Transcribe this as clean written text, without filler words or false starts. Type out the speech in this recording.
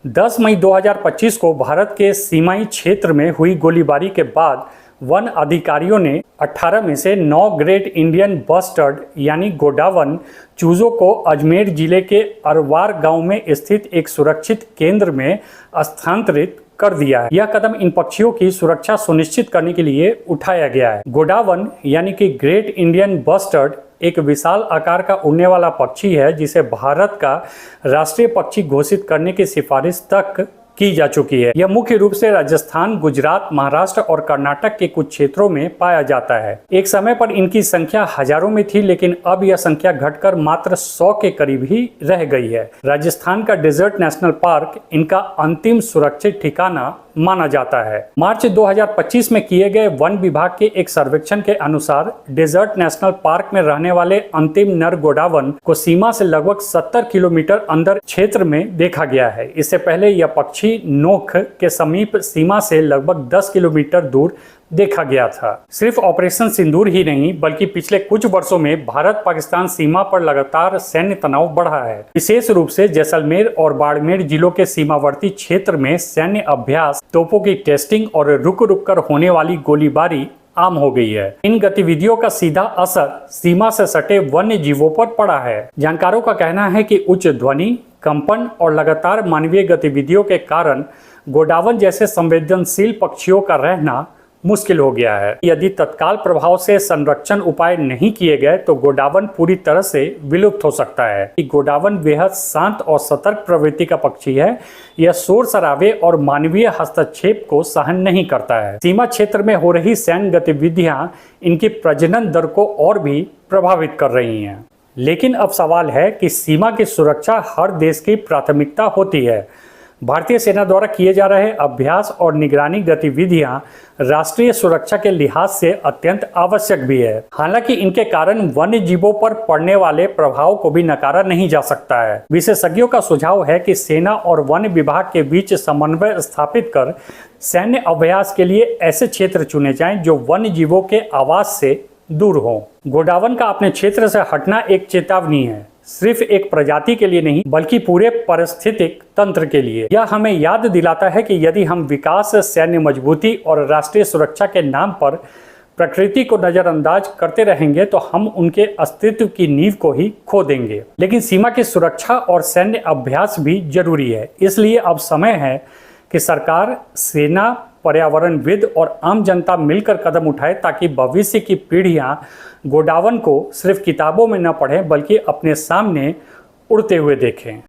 10 मई 2025 को भारत के सीमाई क्षेत्र में हुई गोलीबारी के बाद वन अधिकारियों ने 18 में से 9 ग्रेट इंडियन बस्टर्ड यानी गोंडावन चूजों को अजमेर जिले के अरवार गांव में स्थित एक सुरक्षित केंद्र में स्थानांतरित कर दिया है। यह कदम इन पक्षियों की सुरक्षा सुनिश्चित करने के लिए उठाया गया है। गोंडावन यानी कि ग्रेट इंडियन बस्टर्ड एक विशाल आकार का उड़ने वाला पक्षी है जिसे भारत का राष्ट्रीय पक्षी घोषित करने की सिफारिश तक की जा चुकी है। यह मुख्य रूप से राजस्थान, गुजरात, महाराष्ट्र और कर्नाटक के कुछ क्षेत्रों में पाया जाता है। एक समय पर इनकी संख्या हजारों में थी, लेकिन अब यह संख्या घटकर मात्र 100 के करीब ही रह गई है। राजस्थान का डेजर्ट नेशनल पार्क इनका अंतिम सुरक्षित ठिकाना माना जाता है। मार्च 2025 में किए गए वन विभाग के एक सर्वेक्षण के अनुसार डेजर्ट नेशनल पार्क में रहने वाले अंतिम नर गोंडावन को सीमा से लगभग 70 किलोमीटर अंदर क्षेत्र में देखा गया है। इससे पहले यह पक्षी नोख के समीप सीमा से लगभग 10 किलोमीटर दूर देखा गया था। सिर्फ ऑपरेशन सिंदूर ही नहीं बल्कि पिछले कुछ वर्षों में भारत पाकिस्तान सीमा पर लगातार सैन्य तनाव बढ़ा है। विशेष रूप से जैसलमेर और बाड़मेर जिलों के सीमावर्ती क्षेत्र में सैन्य अभ्यास, तोपों की टेस्टिंग और रुक रुक कर होने वाली गोलीबारी आम हो गई है। इन गतिविधियों का सीधा असर सीमा से सटे वन्य जीवों पर पड़ा है। जानकारों का कहना है कि उच्च ध्वनि, कंपन और लगातार मानवीय गतिविधियों के कारण गोंडावन जैसे संवेदनशील पक्षियों का रहना मुश्किल हो गया है। यदि तत्काल प्रभाव से संरक्षण उपाय नहीं किए गए तो गोंडावन पूरी तरह से विलुप्त हो सकता है। गोंडावन बेहद शांत और सतर्क प्रवृत्ति का पक्षी है। यह शोर शराबे और मानवीय हस्तक्षेप को सहन नहीं करता है। सीमा क्षेत्र में हो रही सैन्य गतिविधियां इनकी प्रजनन दर को और भी प्रभावित कर रही हैं। लेकिन अब सवाल है कि सीमा की सुरक्षा हर देश की प्राथमिकता होती है। भारतीय सेना द्वारा किए जा रहे अभ्यास और निगरानी गतिविधियां राष्ट्रीय सुरक्षा के लिहाज से अत्यंत आवश्यक भी है। हालांकि इनके कारण वन्य जीवों पर पड़ने वाले प्रभाव को भी नकारा नहीं जा सकता है। विशेषज्ञों का सुझाव है कि सेना और वन विभाग के बीच समन्वय स्थापित कर सैन्य अभ्यास के लिए ऐसे क्षेत्र चुने जाएं जो वन्य जीवों के आवास से दूर हो। गोंडावन का अपने क्षेत्र से हटना एक चेतावनी है, सिर्फ एक प्रजाति के लिए नहीं बल्कि पूरे पारिस्थितिक तंत्र के लिए। यह हमें याद दिलाता है कि यदि हम विकास, सैन्य मजबूती और राष्ट्रीय सुरक्षा के नाम पर प्रकृति को नजरअंदाज करते रहेंगे तो हम उनके अस्तित्व की नींव को ही खो देंगे। लेकिन सीमा की सुरक्षा और सैन्य अभ्यास भी जरूरी है। इसलिए अब समय है कि सरकार, सेना, पर्यावरणविद और आम जनता मिलकर कदम उठाए ताकि भविष्य की पीढ़ियां गोंडावन को सिर्फ किताबों में न पढ़ें बल्कि अपने सामने उड़ते हुए देखें।